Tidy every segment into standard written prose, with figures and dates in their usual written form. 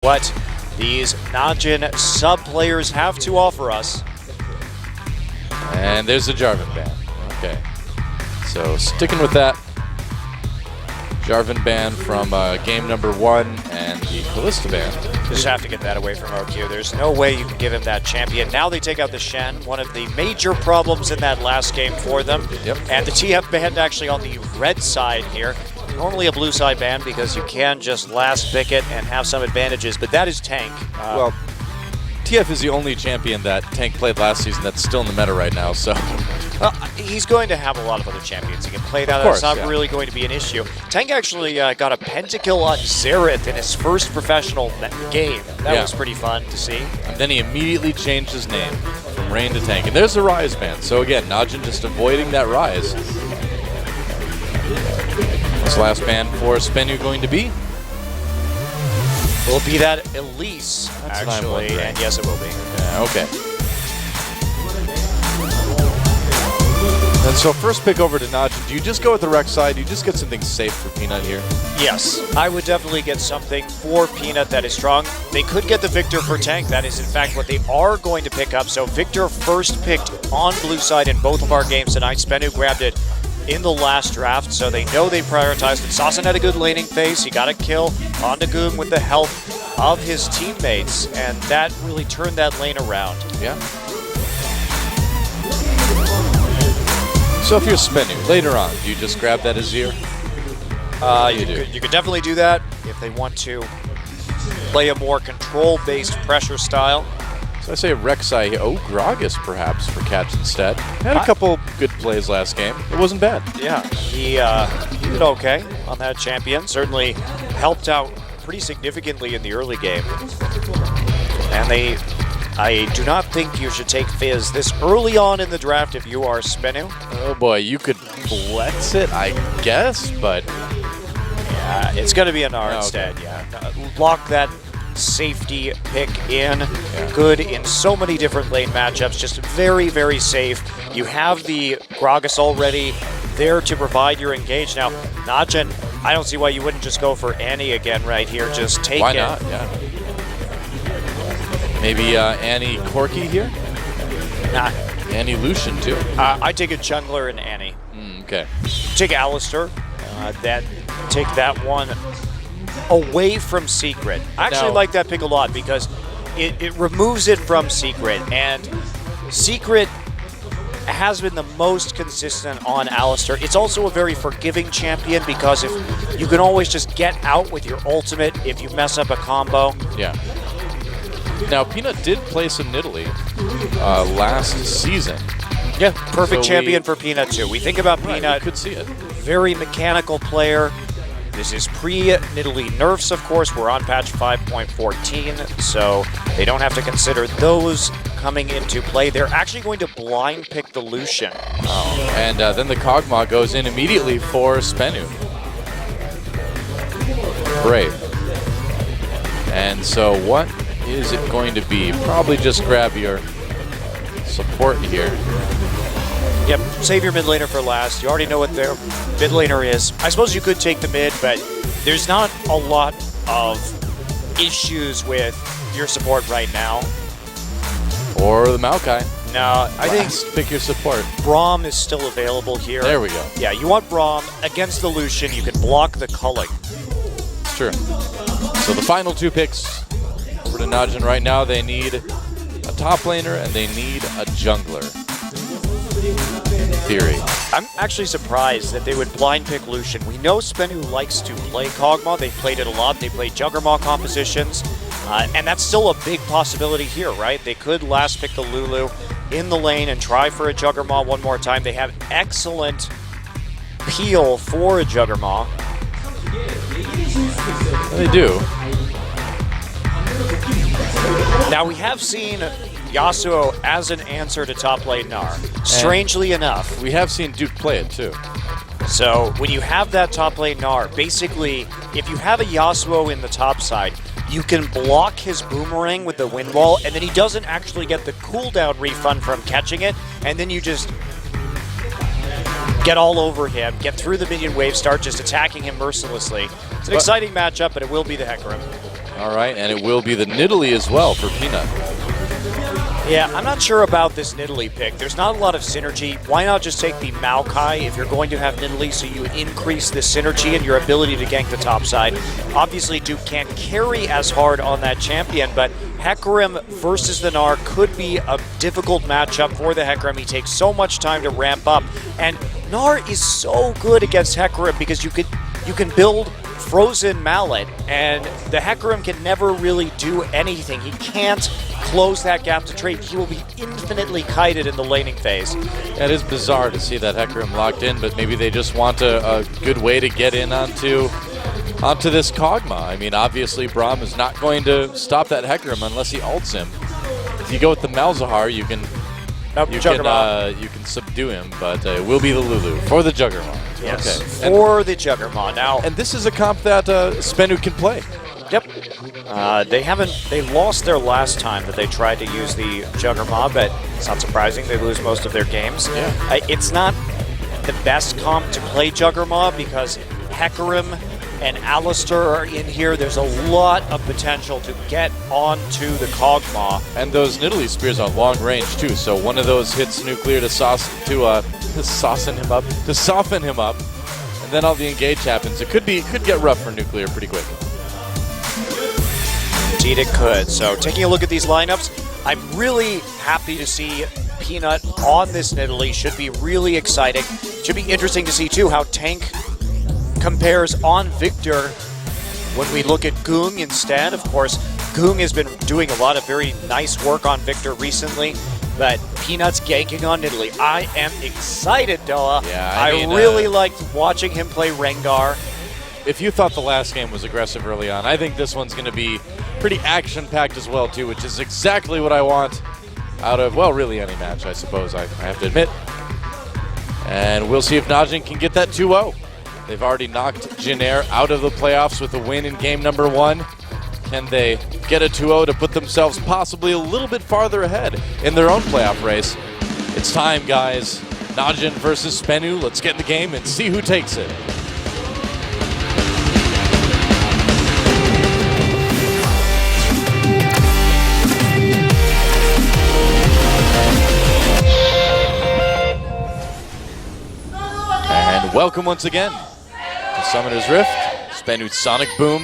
what these Najin sub-players have to offer us. And there's the Jarvan ban. Okay. So sticking with that. Jarvan ban from game number 1 and the Kalista ban. Just have to get that away from OQ. There's no way you can give him that champion. Now they take out the Shen, one of the major problems in that last game for them. Yep. And the TF ban actually on the red side here. Normally a blue side ban because you can just last pick it and have some advantages, but that is tank. Well, TF is the only champion that Tank played last season that's still in the meta right now, so... he's going to have a lot of other champions. He can play that. Course, That's not really going to be an issue. Tank actually got a pentakill on Xerath in his first professional game. That was pretty fun to see. And then he immediately changed his name from Rain to Tank. And there's the Rise ban. So again, Najin just avoiding that Rise. This last ban for Spenu going to be? Will be that Elise, actually, and yes, it will be. Yeah, okay. And so first pick over to Najin. Do you just go with the Rex side? Do you just get something safe for Peanut here? Yes, I would definitely get something for Peanut that is strong. They could get the Victor for Tank. That is, in fact, what they are going to pick up. So Victor first picked on blue side in both of our games tonight. Spenu grabbed it in the last draft, so they know they prioritized it. Sasan had a good laning phase. He got a kill on Nagoon with the help of his teammates, and that really turned that lane around. Yeah. So if you're Spenu, later on, do you just grab that Azir? You could definitely do that if they want to play a more control-based pressure style. So I say Rek'Sai, Gragas perhaps for catch instead. Had a couple good plays last game. It wasn't bad. Yeah, he did okay on that champion. Certainly helped out pretty significantly in the early game. And I do not think you should take Fizz this early on in the draft if you are Spenu. Oh boy, you could flex it, I guess, but... Yeah, it's going to be an R instead, yeah. Lock that safety pick in. Yeah. Good in so many different lane matchups, just very, very safe. You have the Gragas already there to provide your engage. Now, Najin, I don't see why you wouldn't just go for Annie again right here. Just take it. Why not? Yeah. Maybe Annie Corki here? Nah. Annie Lucian too. I take a jungler and Annie. Okay. Take Alistar. Take that one away from Secret. I actually like that pick a lot because it removes it from Secret, and Secret has been the most consistent on Alistar. It's also a very forgiving champion because if you can always just get out with your ultimate if you mess up a combo. Yeah. Now, Peanut did play some Nidalee last season. Yeah, perfect champion for Peanut too. We think about Peanut. We could see it. Very mechanical player. This is pre-Nidalee nerfs, of course. We're on patch 5.14, so they don't have to consider those coming into play. They're actually going to blind pick the Lucian. Oh, and then the Kog'Maw goes in immediately for Spenu. Brave. And so what is it going to be? Probably just grab your support here. Yep, save your mid laner for last. You already know what their mid laner is. I suppose you could take the mid, but there's not a lot of issues with your support right now. Or the Maokai. No, I think pick your support. Braum is still available here. There we go. Yeah, you want Braum against the Lucian. You can block the culling. Sure. So the final two picks over to Najin right now. They need a top laner and they need a jungler. Theory. I'm actually surprised that they would blind pick Lucian. We know Spenu likes to play Kog'Maw. They've played it a lot. They played Juggermaw compositions. And that's still a big possibility here, right? They could last pick the Lulu in the lane and try for a Juggermaw one more time. They have excellent peel for a Juggermaw. They do. Now, we have seen Yasuo as an answer to top lane Gnar. Strangely enough. We have seen Duke play it too. So when you have that top lane Gnar, basically, if you have a Yasuo in the top side, you can block his boomerang with the wind wall, and then he doesn't actually get the cooldown refund from catching it, and then you just get all over him, get through the minion wave, start just attacking him mercilessly. It's an exciting matchup, but it will be the Hecarim. All right, and it will be the Nidalee as well for Peanut. Yeah, I'm not sure about this Nidalee pick. There's not a lot of synergy. Why not just take the Maokai if you're going to have Nidalee so you increase the synergy and your ability to gank the top side? Obviously, Duke can't carry as hard on that champion, but Hecarim versus the Gnar could be a difficult matchup for the Hecarim. He takes so much time to ramp up, and Gnar is so good against Hecarim because you can build Frozen Mallet, and the Hecarim can never really do anything. He can't close that gap to trade. He will be infinitely kited in the laning phase. It is bizarre to see that Hecarim locked in, but maybe they just want a good way to get in onto this Kog'Maw. I mean, obviously Braum is not going to stop that Hecarim unless he ults him. If you go with the Malzahar, you can subdue him, but it will be the Lulu for the Juggernaut. Yes, okay. For the Juggernaut. Now, and this is a comp that Spenu can play. Yep. They lost their last time that they tried to use the Juggernaut, but it's not surprising they lose most of their games. Yeah. It's not the best comp to play Juggernaut because Hecarim and Alistar are in here. There's a lot of potential to get onto the Kog'Maw. And those Nidalee spears are long range too, so one of those hits nuclear to soften him up, and then all the engage happens. It could get rough for nuclear pretty quick. Indeed it could. So taking a look at these lineups, I'm really happy to see Peanut on this Nidalee. Should be really exciting. Should be interesting to see too how Tank compares on Victor when we look at Goong instead. Of course, Goong has been doing a lot of very nice work on Victor recently, but Peanut's ganking on Nidalee. I am excited, Doa. Yeah, I really liked watching him play Rengar. If you thought the last game was aggressive early on, I think this one's going to be pretty action-packed as well, too, which is exactly what I want out of, well, really any match, I suppose, I have to admit. And we'll see if Najin can get that 2-0. They've already knocked Jinair out of the playoffs with a win in game number 1. Can they get a 2-0 to put themselves possibly a little bit farther ahead in their own playoff race? It's time, guys. Najin versus Spenu. Let's get in the game and see who takes it. And welcome once again to Summoner's Rift. Spenu's Sonic Boom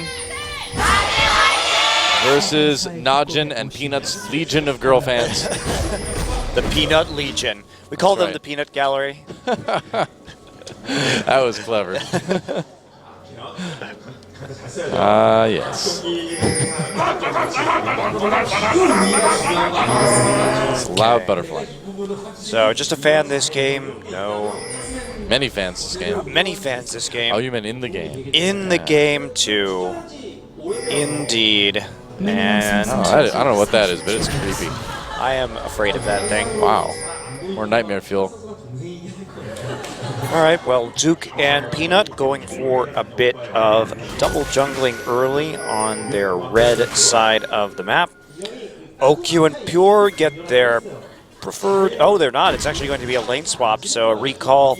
versus Najin and Peanut's Legion of girl fans. The Peanut Legion. We call them right. the Peanut Gallery. That was clever. Yes. It's a loud butterfly. So just a fan this game? No. Many fans this game. Many fans this game. Oh, you meant in the game. In the game, too. Indeed. And I don't know what that is, but it's creepy. I am afraid of that thing. Wow. More nightmare fuel. All right, well, Duke and Peanut going for a bit of double jungling early on their red side of the map. OQ and Pure get their preferred... Oh, they're not. It's actually going to be a lane swap, so a recall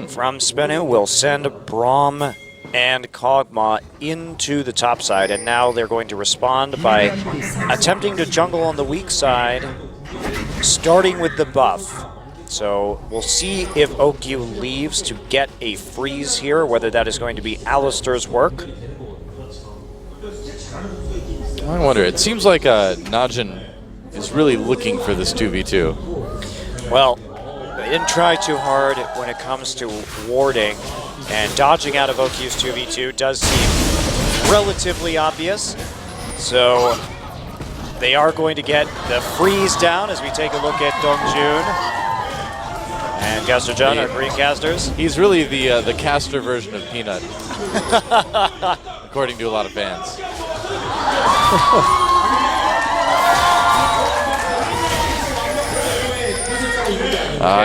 from Spenu will send Braum and Kog'Maw into the top side, and now they're going to respond by attempting to jungle on the weak side, starting with the buff. So we'll see if OQ leaves to get a freeze here, whether that is going to be Alistar's work. I wonder, it seems like Najin is really looking for this 2v2. Well, they didn't try too hard when it comes to warding, and dodging out of OQ's 2v2 does seem relatively obvious. So they are going to get the freeze down as we take a look at Dongjun and Caster John, our green casters. He's really the caster version of Peanut, according to a lot of fans.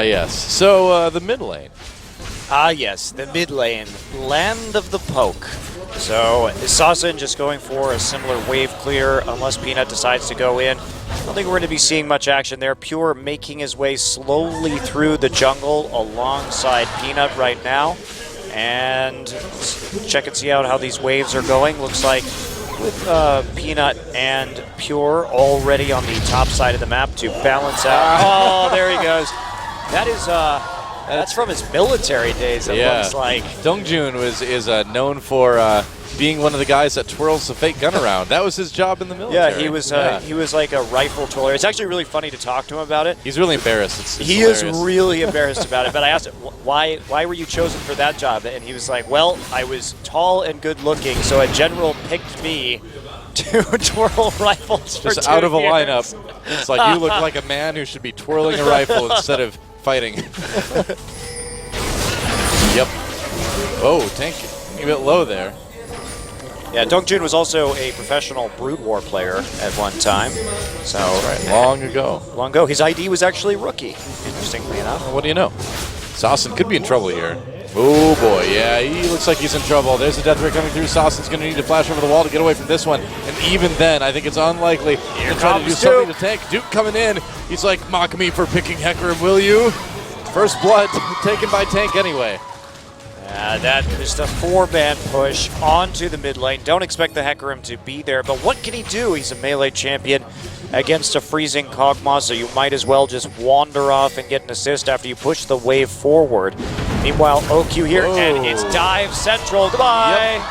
Yes. So the mid lane. Yes, the mid lane, land of the poke. So Sasin just going for a similar wave clear unless Peanut decides to go in. I don't think we're going to be seeing much action there. Pure making his way slowly through the jungle alongside Peanut right now. And let's check and see out how these waves are going. Looks like with Peanut and Pure already on the top side of the map to balance out. Oh, there he goes. That is that's from his military days. It looks like Dongjun is known for being one of the guys that twirls the fake gun around. That was his job in the military. Yeah, he was like a rifle twirler. It's actually really funny to talk to him about it. He's really embarrassed. It's he hilarious. is really embarrassed about it. But I asked him, why were you chosen for that job? And he was like, well, I was tall and good looking, so a general picked me to twirl rifles for just out of a years. lineup. It's like you look like a man who should be twirling a rifle instead of fighting. Yep. Oh, Tank a bit low there. Yeah, Dongjun was also a professional Brood War player at one time. So That's right, long ago. Long ago. His ID was actually rookie, interestingly enough. Well, what do you know? Sasson could be in trouble here. Oh boy, yeah, he looks like he's in trouble. There's a death ray coming through. Sasson's going to need to flash over the wall to get away from this one. And even then, I think it's unlikely. He'll try to do something to Tank. Duke coming in. He's like, mock me for picking Hecarim, will you? First blood taken by Tank anyway. That is the 4-man push onto the mid lane. Don't expect the Hecarim to be there, but what can he do? He's a melee champion against a freezing Kog'Maw, so you might as well just wander off and get an assist after you push the wave forward. Meanwhile, OQ here, and it's dive central. Goodbye! Yep.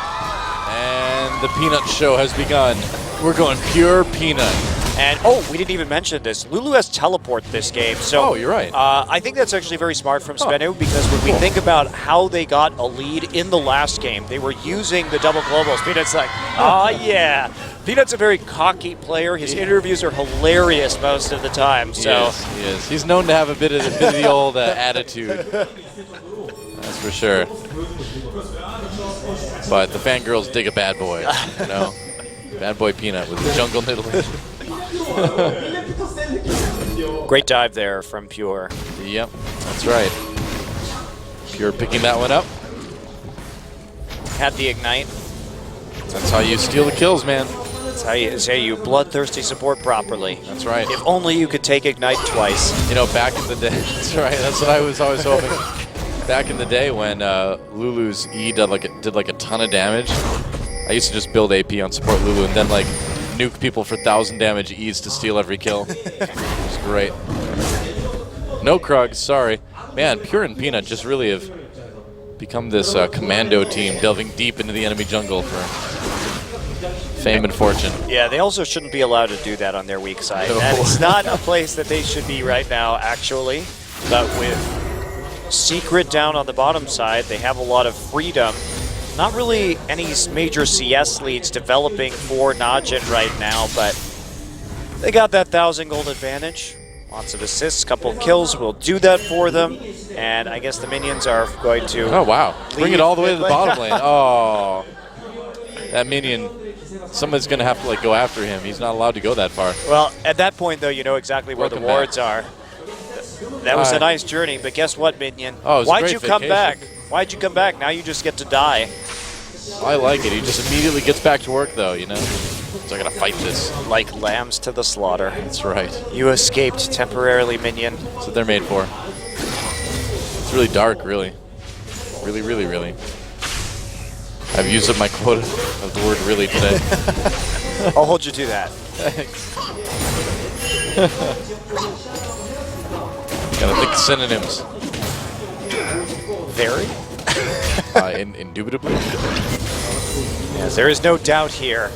And the Peanut show has begun. We're going pure Peanut. And, oh, we didn't even mention this. Lulu has teleport this game. So, oh, you're right. I think that's actually very smart from Spenu because when we think about how they got a lead in the last game, they were using the double globals. Peanut's like, oh, yeah. Peanut's a very cocky player. His interviews are hilarious most of the time. So He is. He's known to have a bit of the old attitude. That's for sure. But the fangirls dig a bad boy, you know? Bad boy Peanut with the jungle niddling. Great dive there from Pure. Yep, that's right. Pure picking that one up. Had the ignite. That's how you steal the kills, man. That's how you bloodthirsty support properly. That's right. If only you could take ignite twice. You know, back in the day. That's right. That's what I was always hoping. Back in the day when Lulu's E did like a ton of damage, I used to just build AP on support Lulu and then like nuke people for 1,000 damage E's to steal every kill. It was great. No Krugs, sorry. Man, Pure and Peanut just really have become this commando team delving deep into the enemy jungle for fame and fortune. Yeah, they also shouldn't be allowed to do that on their weak side. No. That is not a place that they should be right now, actually. But with Secret down on the bottom side, they have a lot of freedom. Not really any major CS leads developing for Najin right now, but they got that 1,000 gold advantage. Lots of assists, couple kills will do that for them. And I guess the minions are going to... Oh, wow. Bring it all the way to the bottom lane. Oh. That minion, someone's going to have to like go after him. He's not allowed to go that far. Well, at that point, though, you know exactly where the wards are. That was a nice journey, but guess what, minion? Oh, it was Why'd you come back? Why'd you come back? Now you just get to die. I like it. He just immediately gets back to work, though, you know? So I gotta fight this. Like lambs to the slaughter. That's right. You escaped temporarily, minion. That's what they're made for. It's really dark, really. Really, really, really. I've used up my quota of the word really today. I'll hold you to that. Thanks. Gotta think synonyms. Very? Indubitably. Yes, there is no doubt here.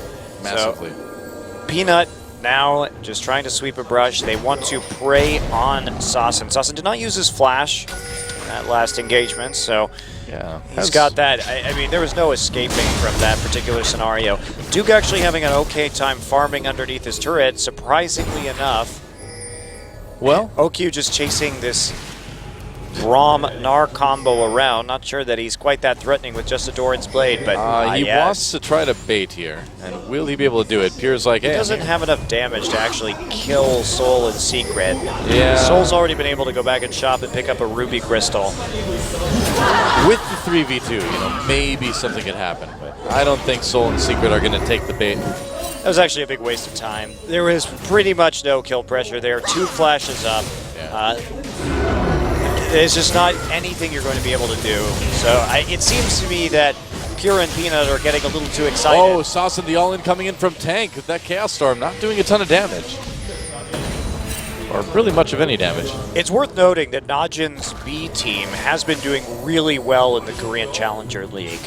Massively. So, Peanut now just trying to sweep a brush. They want to prey on Sasson. Sasson did not use his flash in that last engagement, so yeah, he's got that. I mean, there was no escaping from that particular scenario. Duke actually having an okay time farming underneath his turret, surprisingly enough. Well, OQ just chasing this Braum-Gnar combo around. Not sure that he's quite that threatening with just a Doran's Blade, but he wants to try to bait here. And will he be able to do it? Pure's like, hey, he doesn't have enough damage to actually kill Soul in secret. Yeah. Soul's already been able to go back and shop and pick up a Ruby Crystal. With the 3v2, you know, maybe something could happen. But I don't think Soul and Secret are going to take the bait. That was actually a big waste of time. There was pretty much no kill pressure there. 2 flashes up. Yeah. There's just not anything you're going to be able to do. So it seems to me that Pure and Peanut are getting a little too excited. Oh, Sauce and the all-in coming in from Tank. That Chaos Storm not doing a ton of damage. Or really much of any damage. It's worth noting that Najin's B team has been doing really well in the Korean Challenger League.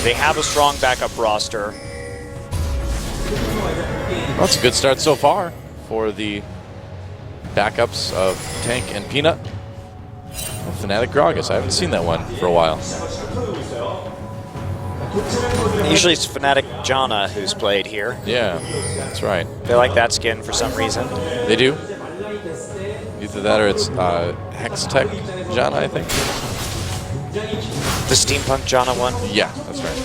They have a strong backup roster. Well, that's a good start so far for the backups of Tank and Peanut. Well, Fnatic Gragas, I haven't seen that one for a while. Usually it's Fnatic Janna who's played here. Yeah, that's right. They like that skin for some reason. They do? Either that or it's Hextech Janna, I think. The Steampunk Janna one? Yeah, that's right.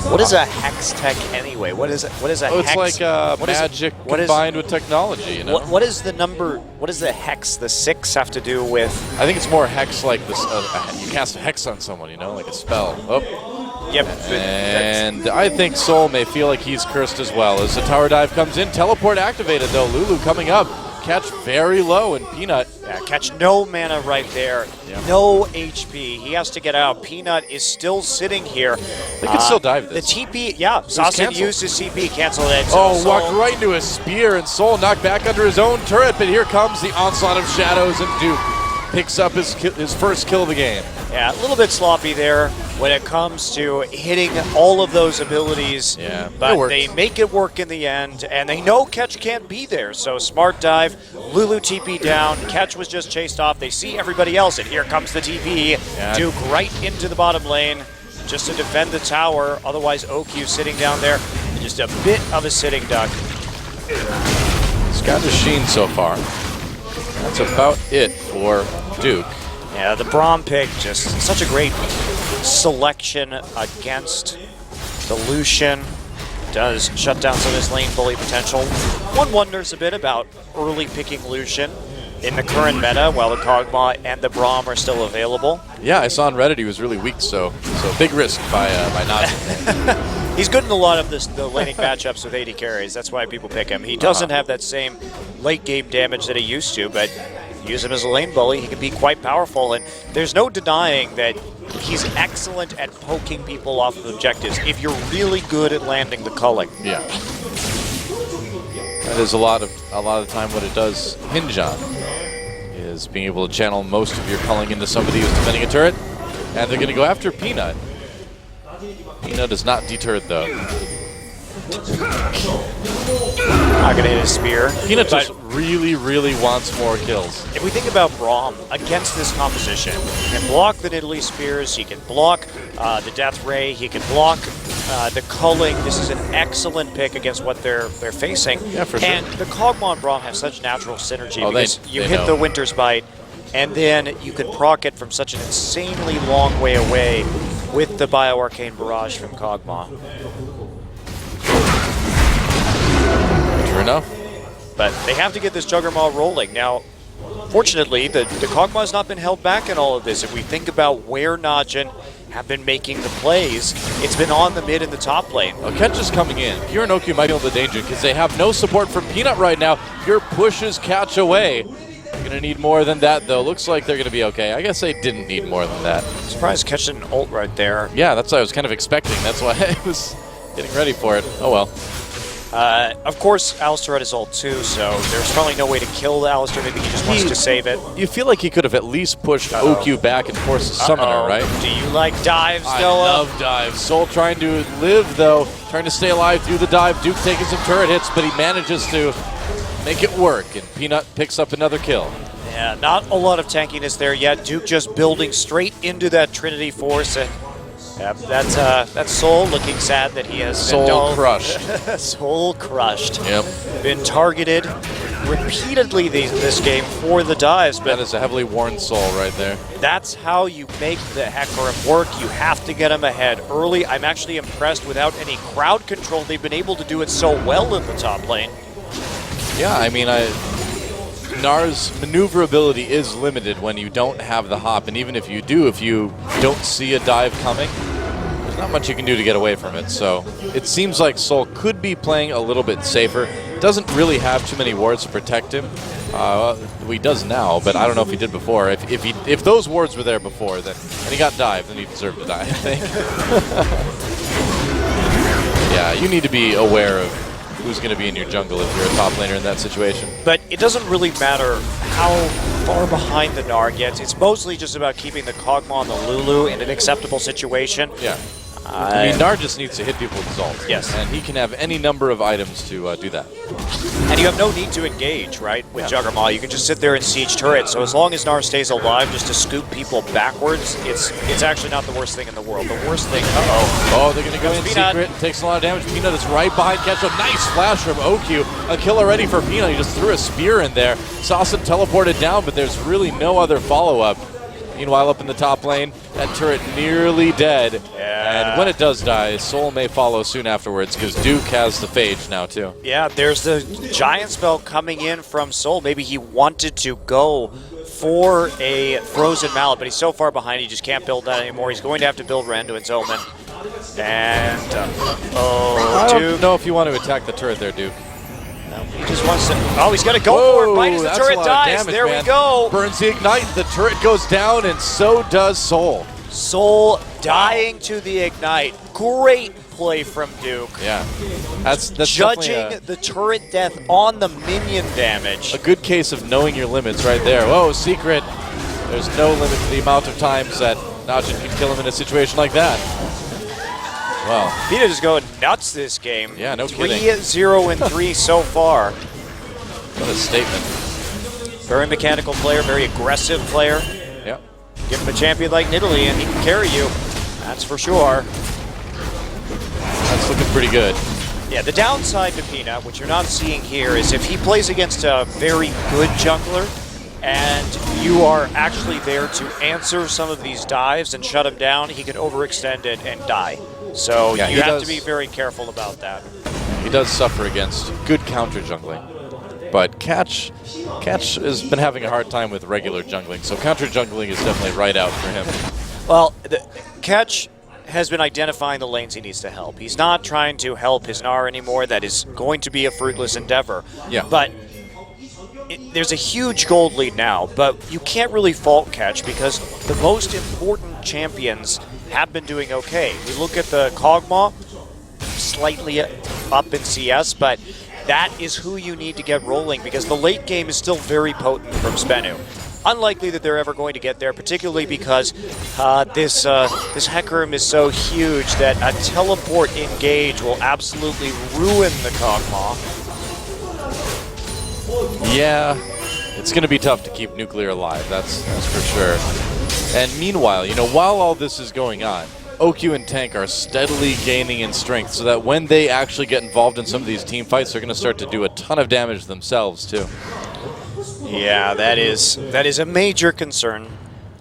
What is a Hextech anyway? What is a It's hex? like magic combined with technology, you know? What is the number, what is the hex, the 6 have to do with? I think it's more hex like this. You cast a hex on someone, you know, like a spell. Oh. Yep. And I think Soul may feel like he's cursed as well. As the tower dive comes in, teleport activated though. Lulu coming up. Catch very low, and Peanut. Yeah, catch no mana right there. Yep. No HP. He has to get out. Peanut is still sitting here. They can still dive this. The TP, yeah. Saucin used his CP, canceled it. Oh, walked right into a spear, and Soul knocked back under his own turret, but here comes the onslaught of shadows, and Duke picks up his first kill of the game. Yeah, a little bit sloppy there when it comes to hitting all of those abilities. Yeah, but they make it work in the end, and they know Catch can't be there. So smart dive, Lulu TP down, Catch was just chased off. They see everybody else, and here comes the TP. Yeah. Duke right into the bottom lane just to defend the tower. Otherwise, OQ sitting down there, just a bit of a sitting duck. It's got the sheen so far. That's about it for Duke. Yeah, the Braum pick, just such a great selection against the Lucian. Does shut down some of his lane bully potential. One wonders a bit about early picking Lucian in the current meta while the Kog'Maw and the Braum are still available. Yeah, I saw on Reddit he was really weak, so big risk by Najin. He's good in a lot of the laning matchups with AD carries. That's why people pick him. He doesn't have that same late game damage that he used to, but use him as a lane bully, he can be quite powerful. And there's no denying that he's excellent at poking people off of objectives if you're really good at landing the culling. Yeah. That is a lot of the time what it does hinge on, is being able to channel most of your culling into somebody who's defending a turret. And they're going to go after Peanut. Peanut is not deterred though. Not gonna hit his spear. Peanut just really, really wants more kills. If we think about Braum against this composition, he can block the Nidalee spears, he can block the Death Ray, he can block the culling. This is an excellent pick against what they're facing. Yeah, for sure. And the Kog'Maw and Braum have such natural synergy because you they hit know. the Winter's Bite, and then you can proc it from such an insanely long way away with the Bio-Arcane Barrage from Kog'Maw. True enough. But they have to get this Juggernaut rolling. Now, fortunately, the Kog'Maw has not been held back in all of this. If we think about where Najin have been making the plays, it's been on the mid and the top lane. Well, Catch is coming in. Pure and OQ might be able to danger because they have no support from Peanut right now. Pure pushes Catch away. They're going to need more than that, though. Looks like they're going to be okay. I guess they didn't need more than that. Surprised Catch an ult right there. Yeah, that's what I was kind of expecting. That's why I was getting ready for it. Oh, well. Of course, Alistar had his ult too, so there's probably no way to kill the Alistar. Maybe he just wants to save it. You feel like he could have at least pushed OQ back and forced a summoner, right? Do you like dives, I Noah? love dives. Soul trying to live, though. Trying to stay alive through the dive. Duke taking some turret hits, but he manages to make it work, and Peanut picks up another kill. Yeah, not a lot of tankiness there yet. Duke just building straight into that Trinity Force. Yep, that's Soul looking sad that he has Soul crushed. Soul crushed. Yep. Been targeted repeatedly this game for the dives, but That is a heavily worn Soul right there. that's how you make the Hecarim work. You have to get him ahead early. I'm actually impressed without any crowd control. They've been able to do it so well in the top lane. Yeah, I mean, Gnar's maneuverability is limited when you don't have the hop, and even if you do, if you don't see a dive coming, there's not much you can do to get away from it. So it seems like Soul could be playing a little bit safer. doesn't really have too many wards to protect him. Well, he does now, but I don't know if he did before. If those wards were there before, then and he got dived, then he deserved to die, I think. Yeah, you need to be aware of who's going to be in your jungle if you're a top laner in that situation. But it doesn't really matter how far behind the Gnar gets. It's mostly just about keeping the Kog'Maw and the Lulu in an acceptable situation. Yeah. I mean, Gnar just needs to hit people with his ult. Yes. And he can have any number of items to do that. And you have no need to engage, right, with Juggernaut. You can just sit there and siege turrets. So as long as Gnar stays alive just to scoop people backwards, it's actually not the worst thing in the world. The worst thing, Oh, they're going to go in secret. Takes a lot of damage. Peanut is right behind Catch. A nice flash from OQ. A kill already for Peanut. He just threw a spear in there. Sawson teleported down, but there's really no other follow-up. Meanwhile, up in the top lane, that turret nearly dead. Yeah. And when it does die, Soul may follow soon afterwards because Duke has the Phage now too. Yeah, there's the Giant Spell coming in from Soul. Maybe he wanted to go for a Frozen Mallet, but he's so far behind he just can't build that anymore. He's going to have to build Randuin's Omen. And, I don't know if you want to attack the turret there, Duke. He just wants to. Oh, he's going to go for it right as the turret dies. Damage, there we go. Burns the Ignite. The turret goes down, and so does Soul. Soul dying to the Ignite. Great play from Duke. Yeah. That's judging the turret death on the minion damage. A good case of knowing your limits right there. Whoa, secret. There's no limit to the amount of times that Najin can kill him in a situation like that. Wow. Peanut is going nuts this game. Yeah, no kidding. 3-0-3 so far. What a statement. Very mechanical player, very aggressive player. Yep. Give him a champion like Nidalee and he can carry you. That's for sure. That's looking pretty good. Yeah, the downside to Peanut, which you're not seeing here, is if he plays against a very good jungler and you are actually there to answer some of these dives and shut him down, he can overextend it and die. So yeah, you have to be very careful about that. He does suffer against good counter jungling. But Catch has been having a hard time with regular jungling, so counter jungling is definitely right out for him. Well, Catch has been identifying the lanes he needs to help. He's not trying to help his Gnar anymore. That is going to be a fruitless endeavor. Yeah. But there's a huge gold lead now, but you can't really fault Catch because the most important champions have been doing okay. We look at the Kog'Maw, slightly up in CS, but that is who you need to get rolling because the late game is still very potent from Spenu. Unlikely that they're ever going to get there, particularly because this Hecarim is so huge that a teleport engage will absolutely ruin the Kog'Maw. Yeah, it's going to be tough to keep Nuclear alive, that's for sure. And meanwhile, you know, while all this is going on, OQ and Tank are steadily gaining in strength so that when they actually get involved in some of these team fights, they're going to start to do a ton of damage themselves, too. Yeah, that is a major concern.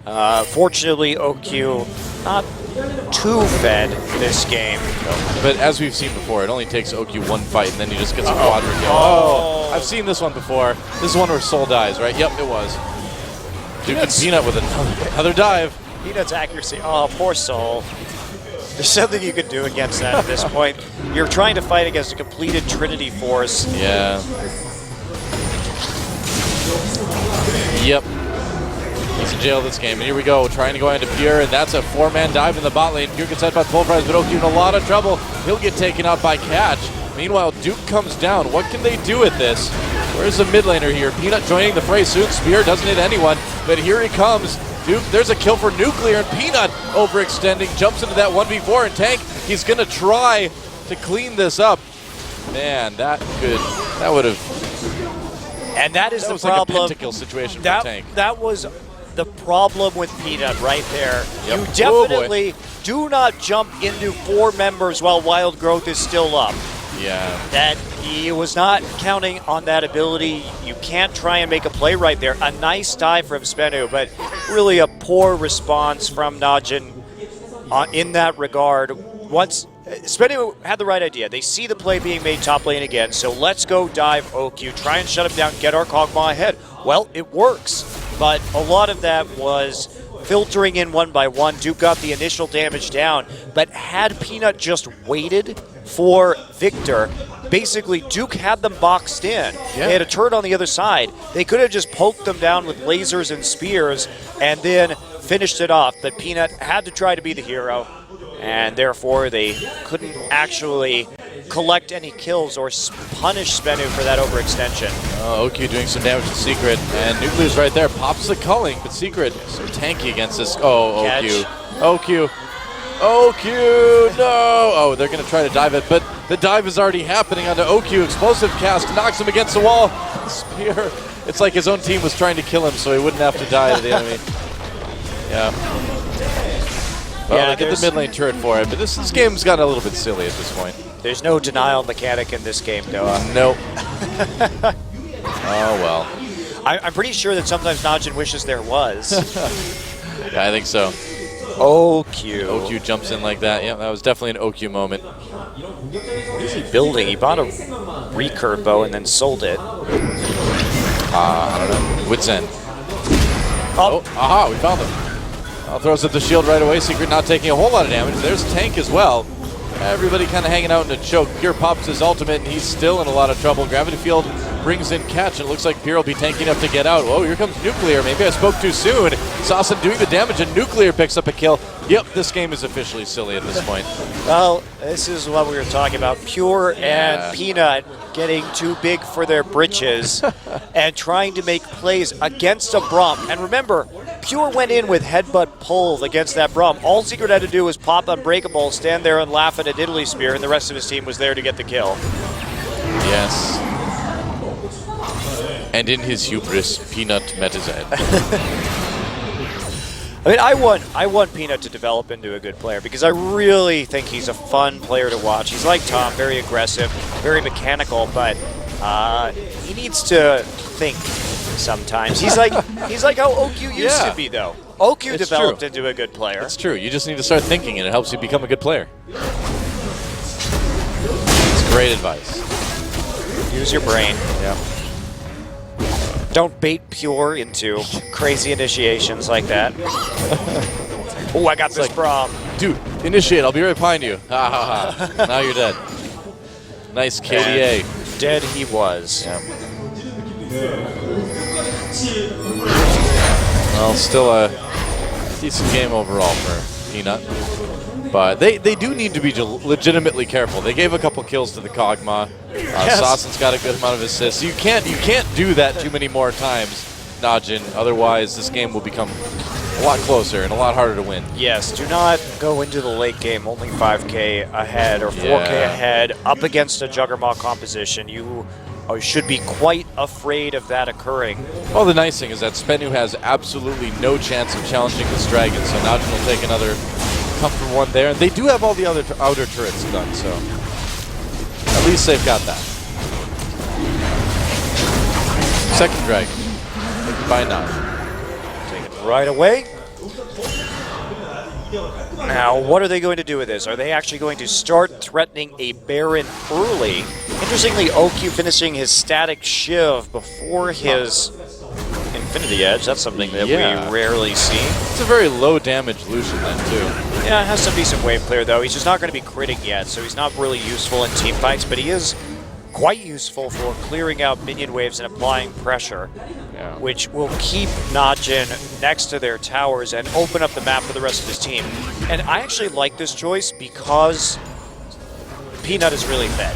Fortunately, OQ not too fed this game. But as we've seen before, it only takes OQ one fight and then he just gets a quadra kill. Oh, I've seen this one before. This is one where Soul dies, right? Yep, it was. Duke and Peanut with another dive. Peanut's accuracy. Oh, poor Soul. There's something you can do against that at this point. You're trying to fight against a completed Trinity force. Yeah. Yep. He's in jail this game. And here we go, trying to go into Pure, and that's a four-man dive in the bot lane. Pure gets head by full prize, but OQ in a lot of trouble. He'll get taken out by Catch. Meanwhile, Duke comes down. What can they do with this? Where's the mid laner here? Peanut joining the fray soon. Spear doesn't hit anyone, but here he comes. Duke, there's a kill for Nuclear, and Peanut overextending, jumps into that 1v4, and Tank, he's gonna try to clean this up. Man, that would have. And that is that the was problem. Like a pentakill situation for Tank. That was the problem with Peanut right there. Yep. You definitely do not jump into 4 members while Wild Growth is still up. Yeah. That he was not counting on that ability. You can't try and make a play right there. A nice dive from Spenu, but really a poor response from Najin in that regard. Once Spenu had the right idea. They see the play being made top lane again, so let's go dive OQ, try and shut him down, get our Kog'Maw ahead. Well, it works, but a lot of that was filtering in one by one. Duke got the initial damage down, but had Peanut just waited for Victor. Basically, Duke had them boxed in. Yeah. They had a turret on the other side. They could have just poked them down with lasers and spears and then finished it off. But Peanut had to try to be the hero, and therefore they couldn't actually collect any kills or punish Spenu for that overextension. OQ doing some damage to Secret, and Nuclear's right there. Pops the culling, but Secret so tanky against this. Oh, OQ. OQ. OQ, no! Oh, they're going to try to dive it, but the dive is already happening onto OQ. Explosive cast knocks him against the wall. Spear. It's like his own team was trying to kill him so he wouldn't have to die to the enemy. Yeah. Well, they get the mid lane turret for it, but this game's gotten a little bit silly at this point. There's no denial mechanic in this game, Noah. Nope. Oh, well. I'm pretty sure that sometimes Najin wishes there was. Yeah, I think so. OQ. OQ jumps in like that. Yeah, that was definitely an OQ moment. What is he building? He bought a recurve bow and then sold it. I don't know. Wits End. Oh, aha, we found him. Throws up the shield right away. Secret not taking a whole lot of damage. There's Tank as well. Everybody kind of hanging out in a choke. Pure pops his ultimate, and he's still in a lot of trouble. Gravity Field brings in Catch, and it looks like Pure will be tanky enough to get out. Whoa, here comes Nuclear. Maybe I spoke too soon. Saucin doing the damage, and Nuclear picks up a kill. Yep, this game is officially silly at this point. Well, this is what we were talking about. Pure and Peanut getting too big for their britches and trying to make plays against a Braum. And remember, Pure went in with headbutt pull against that Braum. All Secret had to do was pop Unbreakable, stand there and laugh at a Diddley Spear, and the rest of his team was there to get the kill. Yes. And in his hubris, Peanut met his end. I mean, I want Peanut to develop into a good player because I really think he's a fun player to watch. He's like Tom, very aggressive, very mechanical, but he needs to think sometimes. He's like how OQ used to be, though. OQ developed into a good player. That's true. You just need to start thinking, and it helps you become a good player. It's great advice. Use your brain. Yeah. Don't bait Pure into crazy initiations like that. Oh, I got this Braum. Dude, initiate. I'll be right behind you. Ha ha ha. Now you're dead. Nice KDA. And dead he was. Yeah. Well, still a decent game overall for Peanut. But they do need to be legitimately careful. They gave a couple kills to the Kog'Maw. Saucin's got a good amount of assists. You can't do that too many more times, Najin. Otherwise, this game will become a lot closer and a lot harder to win. Yes, do not go into the late game only 5K ahead or 4K ahead up against a Juggernaut composition. You should be quite afraid of that occurring. Well, the nice thing is that Spenu has absolutely no chance of challenging this dragon, so Najin will take another comfort one there. And they do have all the other outer turrets done, so at least they've got that. Second dragon. Taken by Najin. Take it right away. Now, what are they going to do with this? Are they actually going to start threatening a Baron early? Interestingly, OQ finishing his static Shiv before his Infinity Edge. That's something that we rarely see. It's a very low damage Lucian then, too. Yeah, has some decent wave clear, though. He's just not going to be critting yet, so he's not really useful in team fights, but he is quite useful for clearing out minion waves and applying pressure, which will keep Najin next to their towers and open up the map for the rest of his team. And I actually like this choice because Peanut is really fed.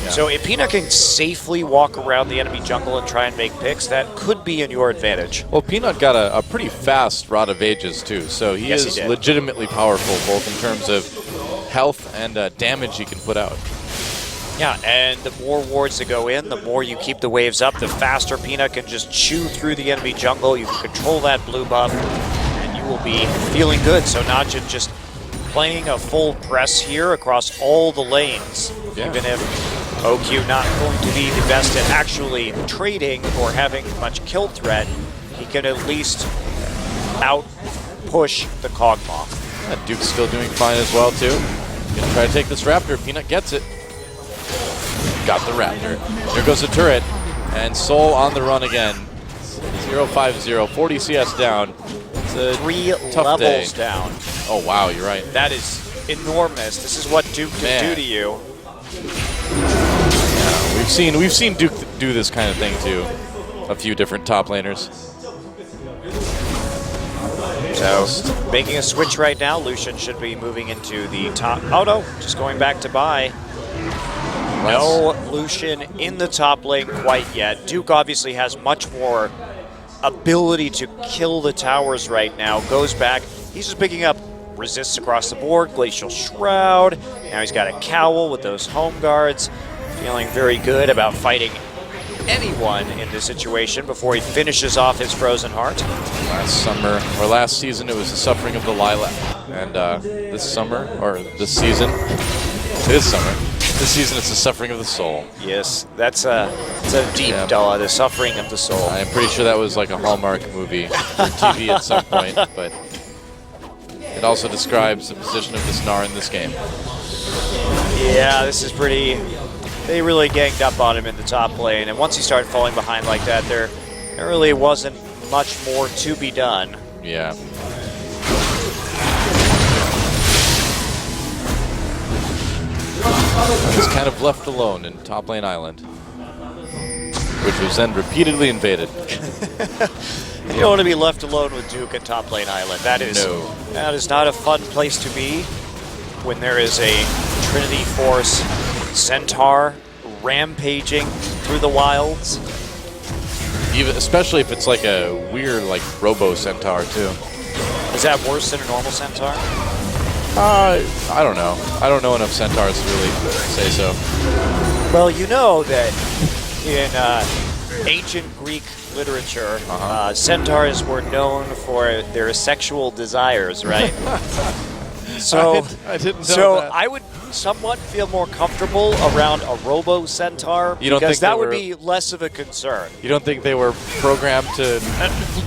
Yeah. So if Peanut can safely walk around the enemy jungle and try and make picks, that could be in your advantage. Well, Peanut got a pretty fast Rod of Ages, too, so he is legitimately powerful, both in terms of health and damage he can put out. Yeah, and the more wards that go in, the more you keep the waves up, the faster Peanut can just chew through the enemy jungle. You can control that blue buff, and you will be feeling good. So Najin just playing a full press here across all the lanes. Even if OQ not going to be the best at actually trading or having much kill threat, he can at least out-push the Kog'Maw. Yeah, Duke's still doing fine as well, too. Gonna try to take this Raptor. Peanut gets it. Got the Raptor. Here goes the turret, and Soul on the run again. 0-5-0, 40 CS down. It's a 3 tough levels day. down. Oh wow, you're right. That is enormous. This is what Duke can do to you. Yeah, we've seen Duke do this kind of thing to a few different top laners. So, making a switch right now, Lucian should be moving into the top. Oh no, just going back to buy. No Lucian in the top lane quite yet. Duke obviously has much more ability to kill the towers right now. Goes back. He's just picking up resists across the board, Glacial Shroud. Now he's got a cowl with those home guards. Feeling very good about fighting anyone in this situation before he finishes off his Frozen Heart. Last summer, or last season, it was the suffering of the lilac. And this summer, or this season, it is summer. This season, it's the suffering of the soul. Yes, that's a deep dollar, the suffering of the soul. I'm pretty sure that was like a Hallmark movie for TV at some point, but it also describes the position of this Gnar in this game. Yeah, this is pretty... They really ganged up on him in the top lane, and once he started falling behind like that, there really wasn't much more to be done. Yeah. I was kind of left alone in top lane island, which was then repeatedly invaded. You don't want to be left alone with Duke at top lane island. That is not a fun place to be when there is a Trinity Force Centaur rampaging through the wilds. Even, especially if it's like a weird, like Robo Centaur too. Is that worse than a normal Centaur? I don't know. I don't know enough Centaurs to really say so. Well, you know that in ancient Greek literature, centaurs were known for their sexual desires, right? So I didn't know that. I would somewhat feel more comfortable around a Robo Centaur because that would be less of a concern. You don't think they were programmed to?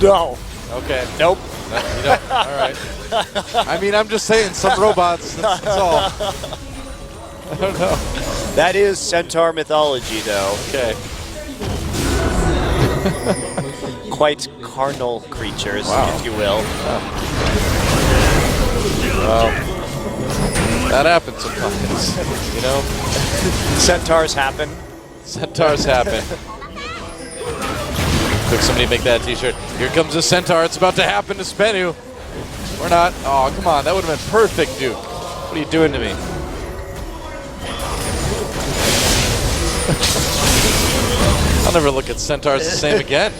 No. Okay. Nope. You don't? All right. I mean, I'm just saying, some robots. That's all. I don't know. That is Centaur mythology, though. Okay. Quite carnal creatures, if you will. Well, that happens sometimes, you know? Centaurs happen. Centaurs happen. Quick, somebody make that t-shirt. Here comes a centaur. It's about to happen to Spenu. Or not. Oh, come on. That would have been perfect, Duke. What are you doing to me? I'll never look at centaurs the same again.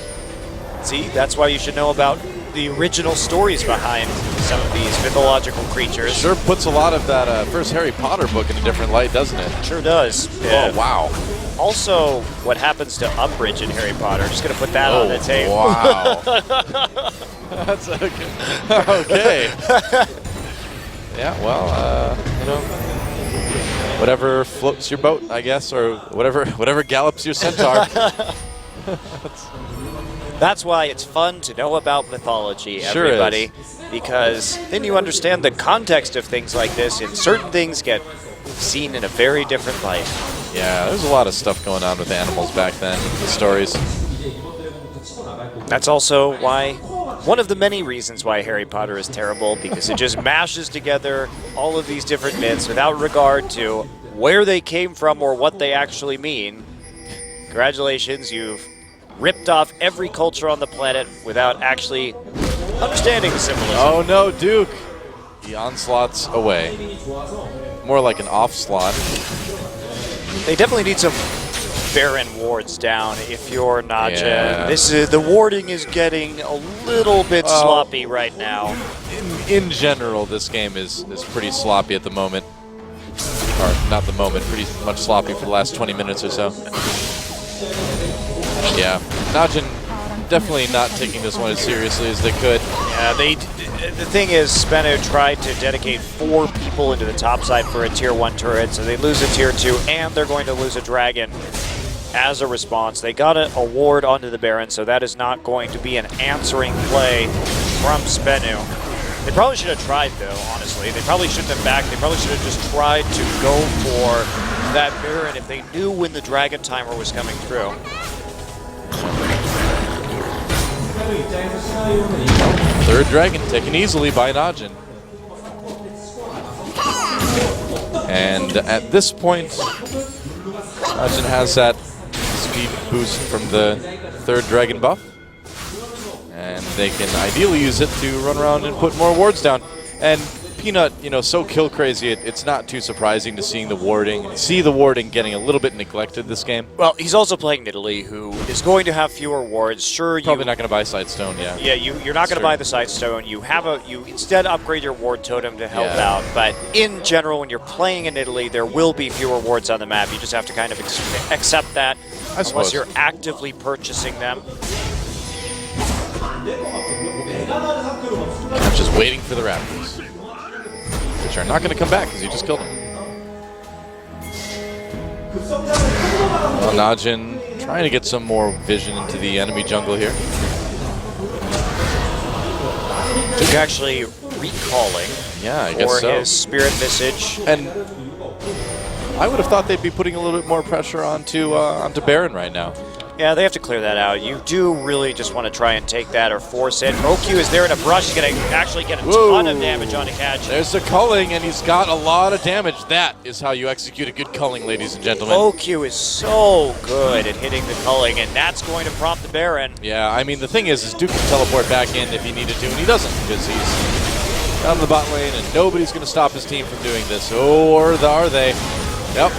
See, that's why you should know about the original stories behind some of these mythological creatures. Sure puts a lot of that first Harry Potter book in a different light, doesn't it? Sure does. Yeah. Oh, wow. Also, what happens to Umbridge in Harry Potter. Just going to put that on the table. Wow. That's okay. Okay. Yeah, well, you know, whatever floats your boat, I guess, or whatever gallops your centaur. That's why it's fun to know about mythology, Sure everybody, because then you understand the context of things like this, and certain things get seen in a very different light. Yeah, there's a lot of stuff going on with animals back then, the stories. That's also why, one of the many reasons why Harry Potter is terrible, because it just mashes together all of these different myths without regard to where they came from or what they actually mean. Congratulations, you've ripped off every culture on the planet without actually understanding the symbolism. Oh no, Duke! The onslaught's away. More like an offslaught. They definitely need some Baron wards down if you're Naja. Yeah. The warding is getting a little bit sloppy right now. In general, this game is pretty sloppy at the moment. Or not the moment, pretty much sloppy for the last 20 minutes or so. Yeah, Najin definitely not taking this one as seriously as they could. Yeah, the thing is, Spenu tried to dedicate 4 people into the top side for a tier 1 turret, so they lose a tier 2, and they're going to lose a dragon as a response. They got a ward onto the Baron, so that is not going to be an answering play from Spenu. They probably should have tried, though, honestly. They probably shouldn't have backed. They probably should have just tried to go for that Baron if they knew when the dragon timer was coming through. Third dragon taken easily by Najin. And at this point, Najin has that speed boost from the 3rd Dragon buff. And they can ideally use it to run around and put more wards down. And Peanut, you know, so kill crazy, it's not too surprising to see the warding getting a little bit neglected this game. Well, he's also playing Nidalee, who is going to have fewer wards. Sure, probably not going to buy Sightstone, yeah. Yeah, you're not going to buy the Sightstone. You instead upgrade your ward totem to help out. But in general, when you're playing in Nidalee, there will be fewer wards on the map. You just have to kind of accept that, unless you're actively purchasing them. I'm just waiting for the Raptors, which are not going to come back because you just killed them. Well, Najin trying to get some more vision into the enemy jungle here. Duke actually recalling I guess for his Spirit Visage. And I would have thought they'd be putting a little bit more pressure onto Baron right now. Yeah, they have to clear that out. You do really just want to try and take that or force it. OQ is there in a brush. He's going to actually get a ton of damage on a catch. There's the culling, and he's got a lot of damage. That is how you execute a good culling, ladies and gentlemen. OQ is so good at hitting the culling, and that's going to prompt the Baron. Yeah, I mean, the thing is Duke can teleport back in if he needed to, and he doesn't, because he's down in the bot lane, and nobody's going to stop his team from doing this. Or are they? Yep.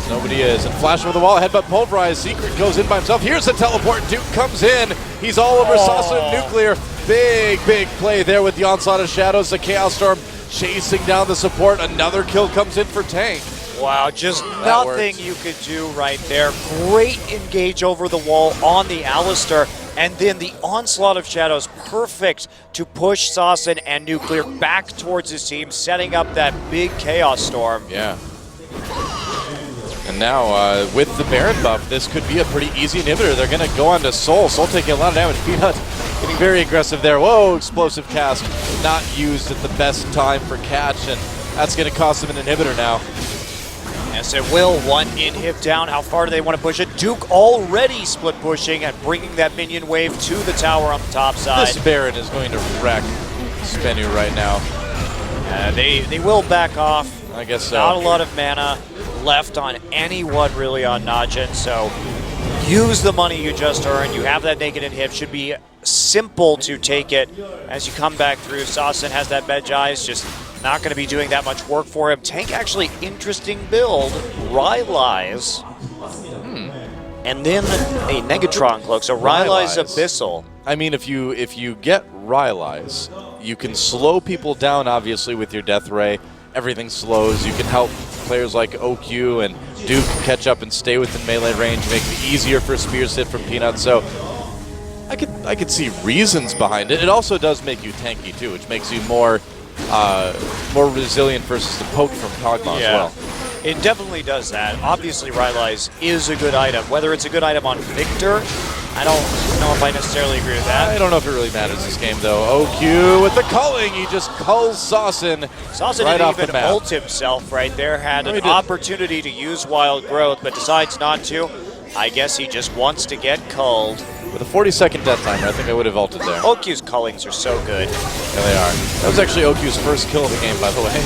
Nobody is. And flash over the wall, headbutt pulverize. Secret goes in by himself. Here's a teleport. Duke comes in. He's all over Sasa Nuclear. Big play there with the onslaught of shadows. The Chaos Storm chasing down the support. Another kill comes in for Tank. Wow, just nothing you could do right there. Great engage over the wall on the Alistar. And then the onslaught of shadows, perfect to push Sasan and Nuclear back towards his team, setting up that big Chaos Storm. Yeah. And now, with the Baron buff, this could be a pretty easy inhibitor. They're going to go on to Soul. Soul taking a lot of damage. Peanut getting very aggressive there. Whoa, explosive cast. Not used at the best time for catch, and that's going to cost them an inhibitor now. Yes, it will. One inhib down. How far do they want to push it? Duke already split pushing and bringing that minion wave to the tower on the top side. This Baron is going to wreck Spenu right now. They will back off. I guess so. Not a lot of mana left on anyone really on Najin, so use the money you just earned. You have that naked inhib. Should be simple to take it as you come back through. Sasan has that Veg Eyes, just not going to be doing that much work for him. Tank actually interesting build. Rylai's. And then a Negatron cloak. So Rylai's Abyssal. I mean, if you get Rylai's, you can slow people down obviously with your Death Ray. Everything slows. You can help players like OQ and Duke catch up and stay within melee range, make it easier for spears hit from Peanut. So I could see reasons behind it. It also does make you tanky too, which makes you more resilient versus the poke from Kog'Maw as well. It definitely does that. Obviously, Rylai's is a good item. Whether it's a good item on Victor, I don't know if I necessarily agree with that. I don't know if it really matters this game, though. OQ with the culling. He just culls Sasan right off the map. Didn't even ult himself right there. Had an opportunity to use Wild Growth, but decides not to. I guess he just wants to get culled. With a 40-second death timer, I think I would have ulted there. OQ's cullings are so good. Yeah, they are. That was actually OQ's first kill of the game, by the way.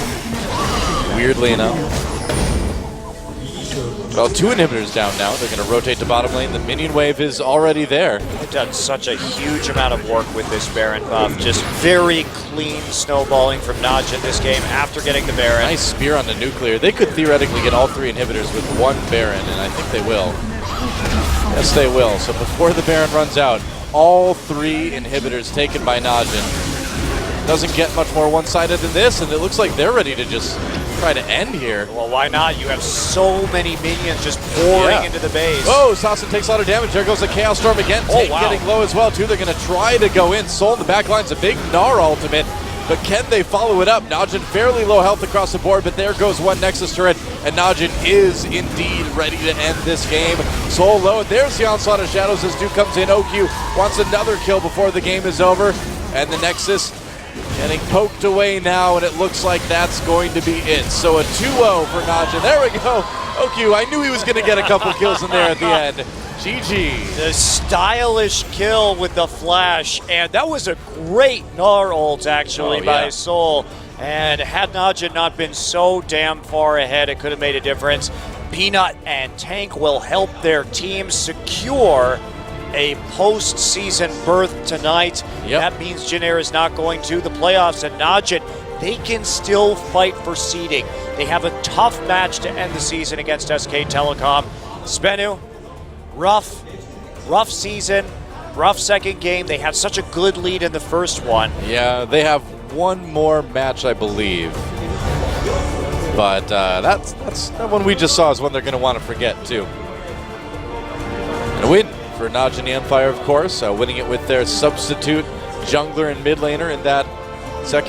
Weirdly enough. Well, 2 inhibitors down now. They're going to rotate to bottom lane. The minion wave is already there. They've done such a huge amount of work with this Baron buff. Just very clean snowballing from Naj in this game after getting the Baron. Nice spear on the Nuclear. They could theoretically get all 3 inhibitors with 1 Baron, and I think they will. Yes, they will. So before the Baron runs out, all 3 inhibitors taken by Najin. Doesn't get much more one-sided than this, and it looks like they're ready to just try to end here. Well, why not? You have so many minions just pouring into the base. Oh, Sasan takes a lot of damage. There goes the Chaos Storm again. Tank getting low as well, too. They're going to try to go in. Soul in the back line's a big Gnar ultimate, but can they follow it up? Najin fairly low health across the board, but there goes one Nexus turret, and Najin is indeed ready to end this game. Soul low, and there's the onslaught of shadows as Duke comes in. OQ wants another kill before the game is over, and the Nexus getting poked away now, and it looks like that's going to be it. So a 2-0 for Najin. There we go. OQ, I knew he was going to get a couple kills in there at the end. GG. The stylish kill with the flash, and that was a great Gnar ult actually by Soul. And had Najin not been so damn far ahead, it could have made a difference. Peanut and Tank will help their team secure a postseason berth tonight. Yep. That means Janair is not going to the playoffs, and Najin, they can still fight for seeding. They have a tough match to end the season against SK Telecom. Spenu, rough season, rough second game. They had such a good lead in the first one. Yeah, they have one more match, I believe. But that one we just saw is one they're going to want to forget, too. And a win for Najin the Empire, of course, winning it with their substitute jungler and mid laner in that